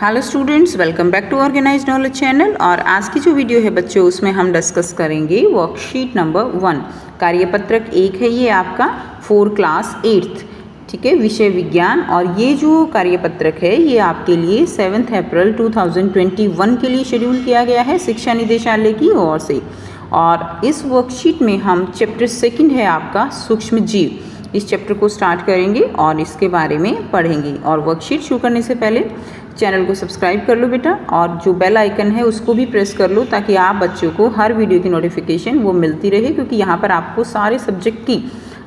Hello students, welcome back to organised knowledge channel. और आज की जो वीडियो है बच्चों, उसमें हम डिस्कस करेंगे वर्कशीट नंबर 1, कार्यपत्रक 1 है ये आपका 4 क्लास 8th, ठीक है, विषय विज्ञान। और ये जो कार्यपत्रक है ये आपके लिए 7 अप्रैल 2021 के लिए शेड्यूल किया गया है शिक्षा निदेशालय की ओर से। और इस वर्कशीट में हम चैप्टर 2 है आपका सूक्ष्म जीव, इस चैप्टर को स्टार्ट करेंगे और इसके बारे में पढ़ेंगे। और वर्कशीट शुरू करने से पहले चैनल को सब्सक्राइब कर लो बेटा, और जो बेल आइकन है उसको भी प्रेस कर लो ताकि आप बच्चों को हर वीडियो की नोटिफिकेशन वो मिलती रहे, क्योंकि यहाँ पर आपको सारे सब्जेक्ट की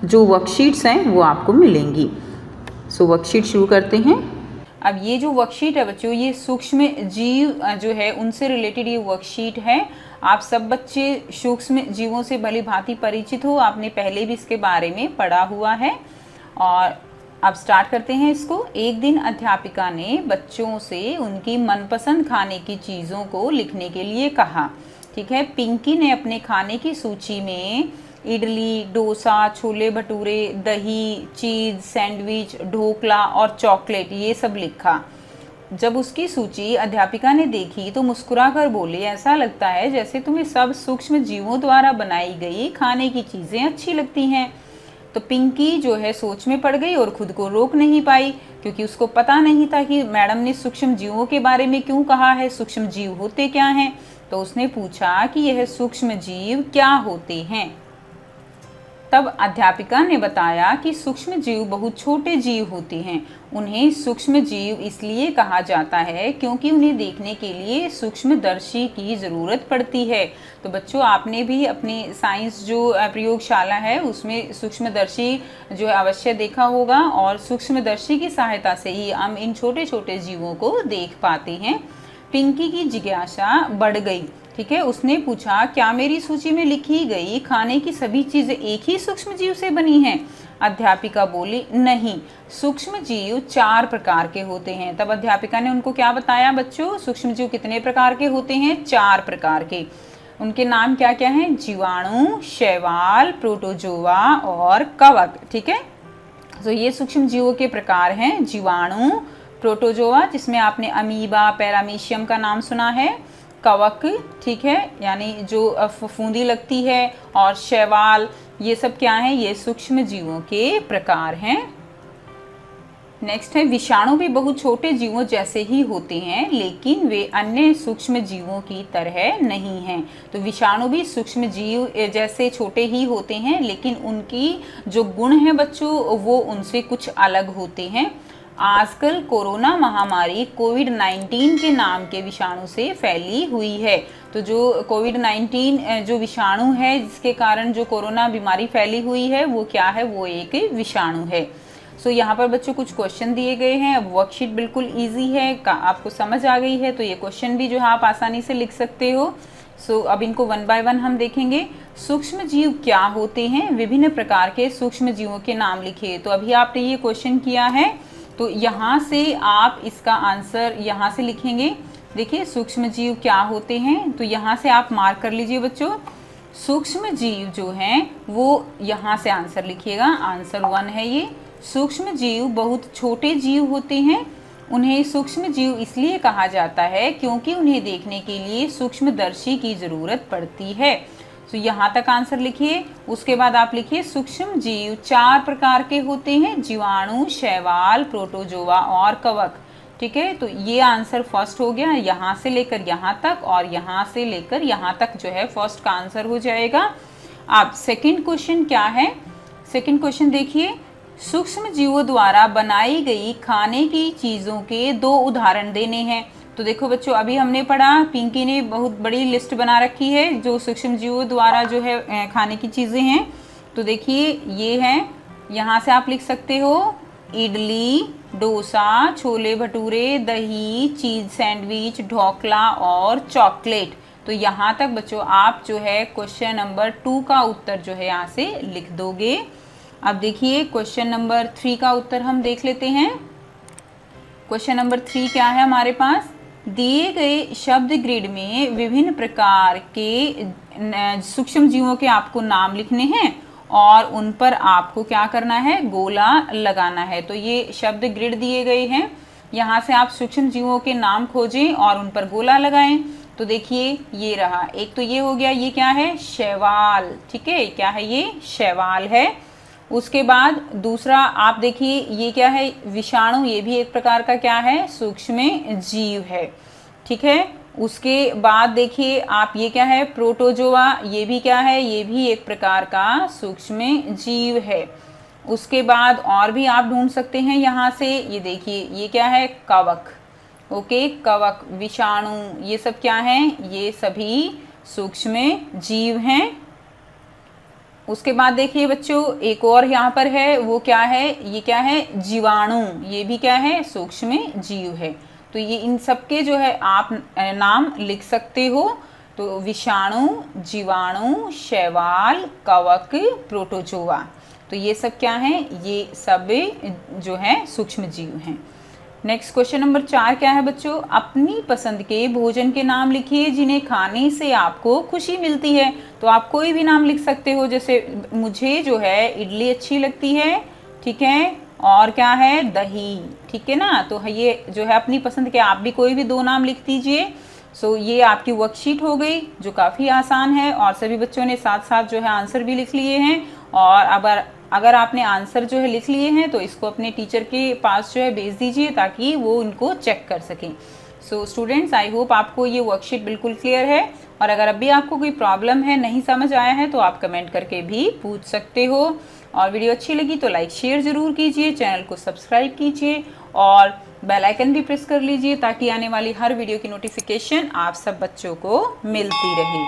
जो वर्कशीट्स हैं वो आपको मिलेंगी। सो वर्कशीट शुरू करते हैं। अब ये जो वर्कशीट है बच्चों, ये सूक्ष्म जीव जो है उनसे रिलेटेड ये वर्कशीट है। आप सब बच्चे सूक्ष्म जीवों से भली भांति परिचित हो, आपने पहले भी इसके बारे में पढ़ा हुआ है। और अब स्टार्ट करते हैं इसको। एक दिन अध्यापिका ने बच्चों से उनकी मनपसंद खाने की चीज़ों को लिखने के लिए कहा। ठीक है, पिंकी ने अपने खाने की सूची में इडली, डोसा, छोले भटूरे, दही, चीज़, सैंडविच, ढोकला और चॉकलेट ये सब लिखा। जब उसकी सूची अध्यापिका ने देखी तो मुस्कुराकर बोली, ऐसा लगता है जैसे तुम्हें सब सूक्ष्म जीवों द्वारा बनाई गई खाने की चीज़ें अच्छी लगती हैं। तो पिंकी जो है सोच में पड़ गई और खुद को रोक नहीं पाई, क्योंकि उसको पता नहीं था कि मैडम ने सूक्ष्म जीवों के बारे में क्यों कहा है, सूक्ष्म जीव होते क्या हैं। तो उसने पूछा कि यह सूक्ष्म जीव क्या होते हैं। तब अध्यापिका ने बताया कि सूक्ष्म जीव बहुत छोटे जीव होते हैं। उन्हें सूक्ष्म जीव इसलिए कहा जाता है क्योंकि उन्हें देखने के लिए सूक्ष्मदर्शी की ज़रूरत पड़ती है। तो बच्चों, आपने भी अपनी साइंस जो प्रयोगशाला है उसमें सूक्ष्मदर्शी जो है अवश्य देखा होगा, और सूक्ष्मदर्शी की सहायता से ही हम इन छोटे छोटे जीवों को देख पाते हैं। पिंकी की जिज्ञासा बढ़ गई। ठीक है, उसने पूछा, क्या मेरी सूची में लिखी गई खाने की सभी चीजें एक ही सूक्ष्म जीव से बनी हैं? अध्यापिका बोली, नहीं, सूक्ष्म जीव 4 प्रकार के होते हैं। तब अध्यापिका ने उनको क्या बताया बच्चों, सूक्ष्म जीव कितने प्रकार के होते हैं? 4 प्रकार के। उनके नाम क्या क्या हैं? जीवाणु, शैवाल, प्रोटोजोआ और कवक। ठीक है, तो ये सूक्ष्म जीवों के प्रकार हैं। जीवाणु, प्रोटोजोआ जिसमें आपने अमीबा, पैरामीशियम का नाम सुना है, कवक, ठीक है, यानी जो फफूंदी लगती है, और शैवाल, ये सब क्या है? ये सूक्ष्म जीवों के प्रकार हैं। नेक्स्ट है विषाणु। भी बहुत छोटे जीवों जैसे ही होते हैं, लेकिन वे अन्य सूक्ष्म जीवों की तरह नहीं हैं। तो विषाणु भी सूक्ष्म जीव जैसे छोटे ही होते हैं, लेकिन उनकी जो गुण है बच्चों वो उनसे कुछ अलग होते हैं। आजकल कोरोना महामारी कोविड-19 के नाम के विषाणु से फैली हुई है। तो जो कोविड-19 जो विषाणु है जिसके कारण जो कोरोना बीमारी फैली हुई है वो क्या है? वो एक विषाणु है। सो यहाँ पर बच्चों कुछ क्वेश्चन दिए गए हैं। अब वर्कशीट बिल्कुल इजी है, आपको समझ आ गई है तो ये क्वेश्चन भी जो है आप आसानी से लिख सकते हो। सो अब इनको 1 बाय 1 हम देखेंगे। सूक्ष्म जीव क्या होते हैं? विभिन्न प्रकार के सूक्ष्म जीवों के नाम लिखिए। तो अभी आपने ये क्वेश्चन किया है, तो यहाँ से आप इसका आंसर यहाँ से लिखेंगे। देखिए, सूक्ष्म जीव क्या होते हैं, तो यहाँ से आप मार्क कर लीजिए बच्चों। सूक्ष्म जीव जो हैं वो यहाँ से आंसर लिखिएगा। आंसर 1 है ये। सूक्ष्म जीव बहुत छोटे जीव होते हैं। उन्हें सूक्ष्म जीव इसलिए कहा जाता है क्योंकि उन्हें देखने के लिए सूक्ष्मदर्शी की ज़रूरत पड़ती है। तो यहाँ तक आंसर लिखिए। उसके बाद आप लिखिए, सूक्ष्म जीव 4 प्रकार के होते हैं, जीवाणु, शैवाल, प्रोटोजोआ और कवक। ठीक है, तो ये आंसर फर्स्ट हो गया। यहाँ से लेकर यहाँ तक और यहाँ से लेकर यहाँ तक जो है फर्स्ट का आंसर हो जाएगा। अब सेकंड क्वेश्चन क्या है? सेकंड क्वेश्चन देखिए, सूक्ष्म जीवों द्वारा बनाई गई खाने की चीज़ों के 2 उदाहरण देने हैं। तो देखो बच्चों, अभी हमने पढ़ा, पिंकी ने बहुत बड़ी लिस्ट बना रखी है जो सूक्ष्म जीवों द्वारा जो है खाने की चीज़ें हैं। तो देखिए ये हैं, यहाँ से आप लिख सकते हो इडली, डोसा, छोले भटूरे, दही, चीज़ सैंडविच, ढोकला और चॉकलेट। तो यहाँ तक बच्चों आप जो है क्वेश्चन नंबर 2 का उत्तर जो है यहाँ से लिख दोगे। अब देखिए क्वेश्चन नंबर 3 का उत्तर हम देख लेते हैं। क्वेश्चन नंबर 3 क्या है हमारे पास? दिए गए शब्द ग्रिड में विभिन्न प्रकार के सूक्ष्म जीवों के आपको नाम लिखने हैं और उन पर आपको क्या करना है? गोला लगाना है। तो ये शब्द ग्रिड दिए गए हैं, यहाँ से आप सूक्ष्म जीवों के नाम खोजें और उन पर गोला लगाएं। तो देखिए ये रहा, एक तो ये हो गया, ये क्या है, शैवाल। ठीक है, क्या है ये, शैवाल है। उसके बाद दूसरा आप देखिए ये क्या है, विषाणु, ये भी एक प्रकार का क्या है, सूक्ष्म जीव है। ठीक है, उसके बाद देखिए आप ये क्या है, प्रोटोजोआ, ये भी क्या है, ये भी एक प्रकार का सूक्ष्म जीव है। उसके बाद और भी आप ढूंढ सकते हैं यहाँ से, ये देखिए ये क्या है, कवक। ओके, कवक, विषाणु, ये सब क्या हैं, ये सभी सूक्ष्म जीव हैं। उसके बाद देखिए बच्चों एक और यहाँ पर है, वो क्या है, ये क्या है, जीवाणु, ये भी क्या है, सूक्ष्म जीव है। तो ये इन सब के जो है आप नाम लिख सकते हो। तो विषाणु, जीवाणु, शैवाल, कवक, प्रोटोजोआ, तो ये सब क्या हैं, ये सब जो है सूक्ष्म जीव हैं। नेक्स्ट क्वेश्चन नंबर 4 क्या है बच्चों, अपनी पसंद के भोजन के नाम लिखिए जिन्हें खाने से आपको खुशी मिलती है। तो आप कोई भी नाम लिख सकते हो, जैसे मुझे जो है इडली अच्छी लगती है। ठीक है, और क्या है, दही। ठीक है ना, तो ये जो है अपनी पसंद के, आप भी कोई भी 2 नाम लिख दीजिए। सो ये आपकी वर्कशीट हो गई जो काफ़ी आसान है, और सभी बच्चों ने साथ साथ जो है आंसर भी लिख लिए हैं। और अगर आपने आंसर जो है लिख लिए हैं तो इसको अपने टीचर के पास जो है भेज दीजिए ताकि वो इनको चेक कर सकें। सो स्टूडेंट्स, आई होप आपको ये वर्कशीट बिल्कुल क्लियर है, और अगर अभी आपको कोई प्रॉब्लम है, नहीं समझ आया है, तो आप कमेंट करके भी पूछ सकते हो। और वीडियो अच्छी लगी तो लाइक शेयर ज़रूर कीजिए, चैनल को सब्सक्राइब कीजिए और बेल आइकन भी प्रेस कर लीजिए ताकि आने वाली हर वीडियो की नोटिफिकेशन आप सब बच्चों को मिलती रहे।